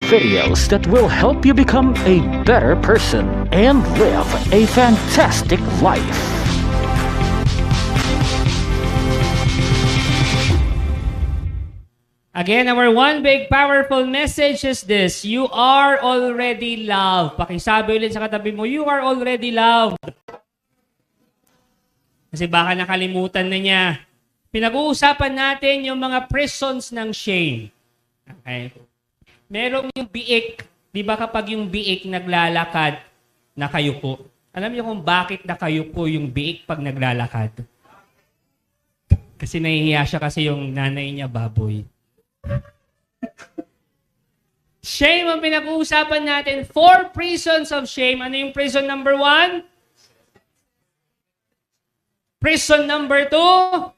videos that will help you become a better person and live a fantastic life. Again, our one big powerful message is this: you are already loved. Pakisabi ulit sa katabi mo, you are already loved. Kasi baka nakalimutan na niya. Pinag-uusapan natin yung mga prisons ng shame. Okay? Merong yung biik. Di ba kapag yung biik naglalakad, nakayuko? Alam niyo kung bakit nakayuko yung biik pag naglalakad? Kasi nahihiya siya kasi yung nanay niya baboy. Shame ang pinag-uusapan natin. 4 prisons of shame. Ano yung prison number 1? Prison number 2?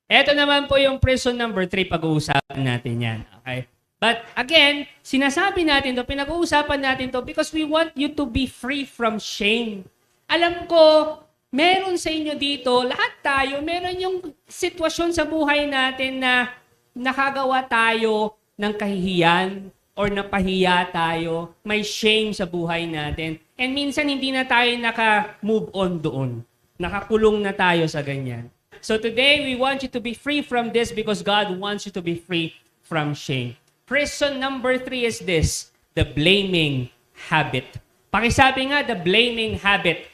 Ito naman po yung prison number 3. Pag-uusapan natin yan. Okay? But again, sinasabi natin to, pinag-uusapan natin to because we want you to be free from shame. Alam ko, meron sa inyo dito, lahat tayo, meron yung sitwasyon sa buhay natin na nakagawa tayo ng kahihiyan or napahiya tayo, may shame sa buhay natin. And minsan hindi na tayo naka-move on doon. Nakakulong na tayo sa ganyan. So today, we want you to be free from this because God wants you to be free from shame. Prison number 3 is this, the blaming habit. Pakisabi nga, the blaming habit.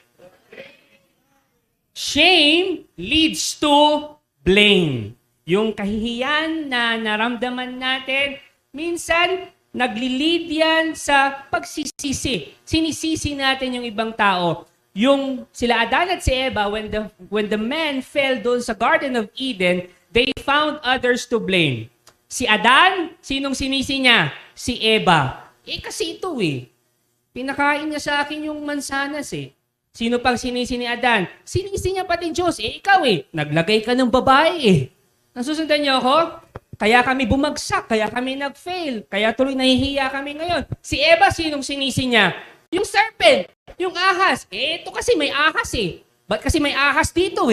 Shame leads to blame. Yung kahihiyan na naramdaman natin, minsan nagli-lead yan sa pagsisisi. Sinisisi natin yung ibang tao. Yung sila Adan at si Eva, when the man fell doon sa Garden of Eden, they found others to blame. Si Adan, sinong sinisi niya? Si Eva. Kasi ito pinakain niya sa akin yung mansanas Sino pang sinisi ni Adan? Sinisi niya pati Diyos. Ikaw naglagay ka ng babae Nasusundan niyo ako? Kaya kami bumagsak, kaya kami nag-fail, kaya tuloy nahihiya kami ngayon. Si Eva, sinong sinisi niya? Yung serpent, yung ahas. Ito kasi may ahas Ba't kasi may ahas dito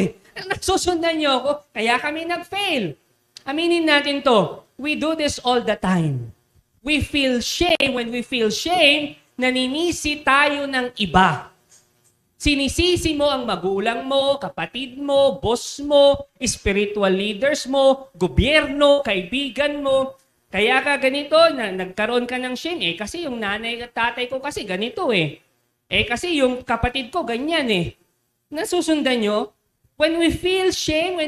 Nasusundan niyo ako? Kaya kami nag-fail. Aminin natin to. We do this all the time. We feel shame. When we feel shame, naninisi tayo ng iba. Sinisisi mo ang magulang mo, kapatid mo, boss mo, spiritual leaders mo, gobyerno, kaibigan mo. Kaya ka ganito, nagkaroon ka ng shame. Kasi yung nanay at tatay ko kasi ganito kasi yung kapatid ko ganyan Nasusundan nyo? When we feel shame,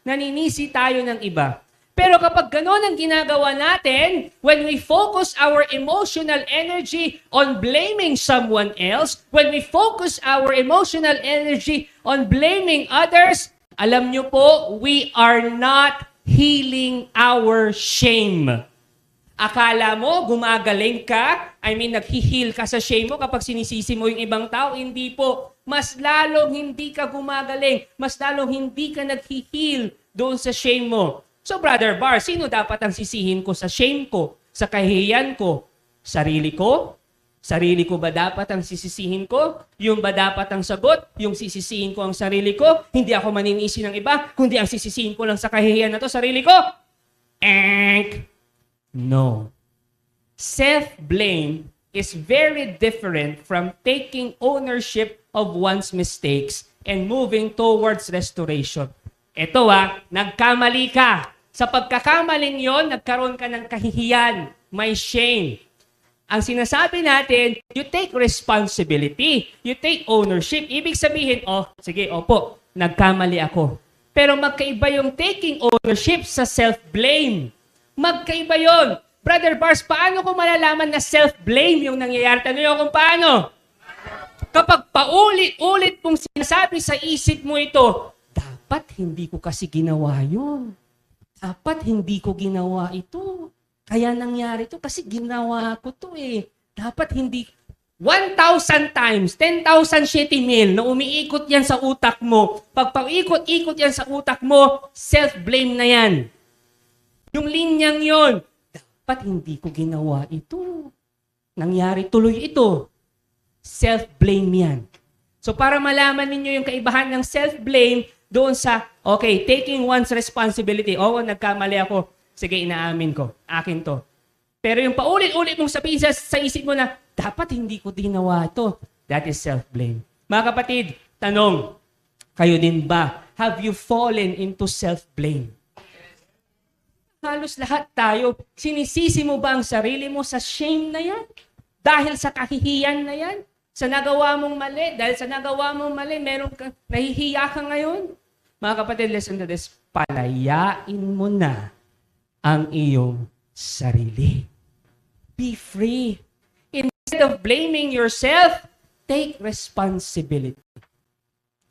naninisi tayo ng iba. Pero kapag gano'n ang ginagawa natin, when we focus our emotional energy on blaming someone else, when we focus our emotional energy on blaming others, alam nyo po, we are not healing our shame. Akala mo, gumagaling ka, naghi-heal ka sa shame mo kapag sinisisi mo yung ibang tao, hindi po. Mas lalong hindi ka gumagaling, mas lalong hindi ka naghi-heal doon sa shame mo. So Brother Bar, sino dapat ang sisihin ko sa shame ko, sa kahihiyan ko? Sarili ko? Sarili ko ba dapat ang sisisihin ko? Yung ba dapat ang sagot? Yung sisisihin ko ang sarili ko? Hindi ako maninisi ng iba, kundi ang sisisihin ko lang sa kahihiyan na to, sarili ko? No. Self-blame is very different from taking ownership of one's mistakes and moving towards restoration. Ito nagkamali ka. Sa pagkakamaling yon, nagkaroon ka ng kahihiyan, may shame. Ang sinasabi natin, you take responsibility, you take ownership. Ibig sabihin, sige, opo, nagkamali ako. Pero magkaiba yung taking ownership sa self-blame. Magkaiba yon. Brother Bars, paano ko malalaman na self-blame yung nangyayari? Tanong nyo kung paano? Kapag paulit-ulit mong sinasabi sa isip mo ito, dapat hindi ko kasi ginawa yun. Dapat hindi ko ginawa ito. Kaya nangyari ito kasi ginawa ko to Dapat hindi. 1,000 times, 10,000 shitty mil na umiikot yan sa utak mo. Pag paikot-ikot yan sa utak mo, self-blame na yan. Yung linyang yon, dapat hindi ko ginawa ito. Nangyari tuloy ito. Self-blame yan. So para malaman ninyo yung kaibahan ng self-blame, doon sa, taking one's responsibility. Nagkamali ako. sige, inaamin ko, akin to. Pero yung paulit-ulit mong sabihin sa isip mo na, dapat hindi ko ginawa to. That is self-blame. Mga kapatid, tanong, kayo din ba? Have you fallen into self-blame? Halos lahat tayo, sinisisi mo ba ang sarili mo sa shame na yan? Dahil sa kahihiyan na yan? Sa nagawa mong mali? Dahil sa nagawa mong mali, nahihiya ka ngayon? Mga kapatid, listen to this. Palayain mo na ang iyong sarili. Be free. Instead of blaming yourself, take responsibility.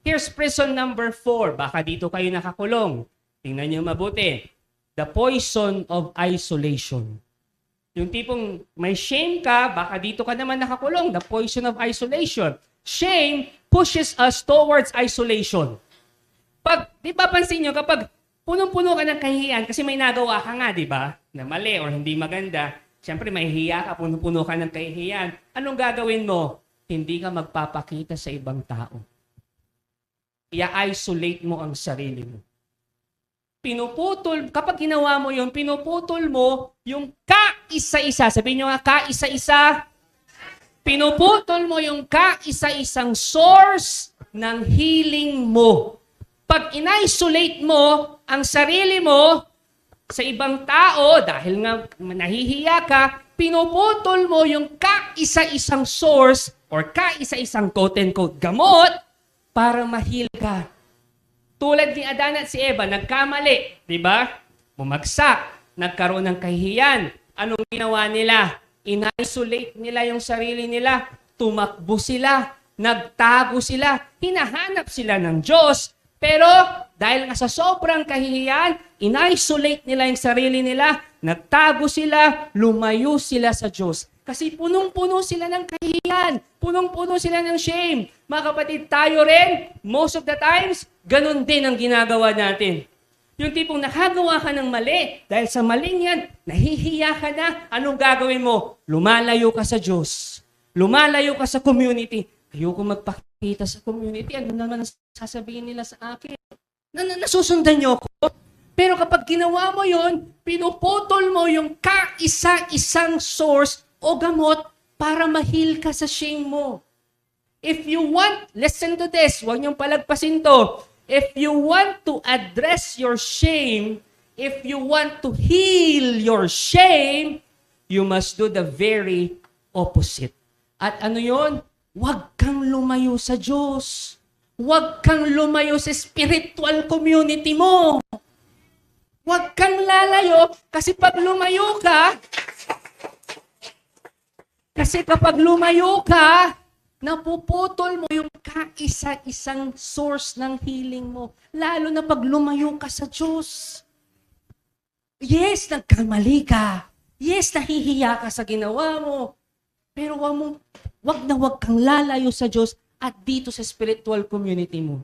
Here's prison number 4. Baka dito kayo nakakulong. Tingnan niyo mabuti. The poison of isolation. Yung tipong may shame ka, baka dito ka naman nakakulong. The poison of isolation. Shame pushes us towards isolation. Di ba pansin nyo, kapag punong-puno ka ng kahihiyan, kasi may nagawa ka nga, di ba? Na mali or hindi maganda, siyempre mahihiya ka, punong-puno ka ng kahihiyan. Anong gagawin mo? Hindi ka magpapakita sa ibang tao. I-isolate mo ang sarili mo. Kapag ginawa mo yun, pinuputol mo yung kaisa-isa. Sabihin nyo nga, kaisa-isa. Pinuputol mo yung kaisa-isang source ng healing mo. Pag in-isolate mo ang sarili mo sa ibang tao, dahil nga nahihiya ka, pinuputol mo yung kaisa-isang source or kaisa-isang quote-unquote gamot para ma-heal ka. Tulad ni Adan at si Eva, nagkamali, di ba? Bumagsak, nagkaroon ng kahihiyan. Anong ginawa nila? In-isolate nila yung sarili nila. Tumakbo sila, nagtago sila, hinahanap sila ng Diyos. Pero dahil nga sa sobrang kahihiyan, in-isolate nila yung sarili nila, nagtago sila, lumayo sila sa Diyos. Kasi punong-puno sila ng kahihiyan, punong-puno sila ng shame. Mga kapatid, tayo rin, most of the times, ganun din ang ginagawa natin. Yung tipong nakagawa ka ng mali, dahil sa maling yan, nahihiya ka na, anong gagawin mo? Lumalayo ka sa Diyos. Lumalayo ka sa community. Ayoko magpakita sa community. Ano naman ang sasabihin nila sa akin? Nasusundan niyo ako? Pero kapag ginawa mo yon, pinuputol mo yung kaisa-isang source o gamot para ma-heal ka sa shame mo. If you want, listen to this, huwag niyong palagpasin to. If you want to address your shame, if you want to heal your shame, you must do the very opposite. At ano yon? Huwag kang lumayo sa Diyos. Huwag kang lumayo sa spiritual community mo. Huwag kang lalayo kasi pag lumayo ka, kapag lumayo ka, napuputol mo yung kaisa-isang source ng healing mo. Lalo na pag lumayo ka sa Diyos. Yes, nagkamali ka. Yes, nahihiya ka sa ginawa mo. Pero wag kang lalayo sa Diyos at dito sa spiritual community mo.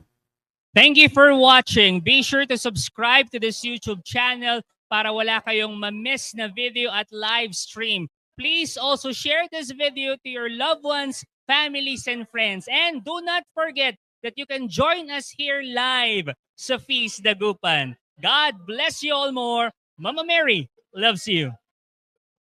Thank you for watching. Be sure to subscribe to this YouTube channel para wala kayong ma-miss na video at live stream. Please also share this video to your loved ones, families, and friends. And do not forget that you can join us here live sa Feast Dagupan. God bless you all more. Mama Mary loves you.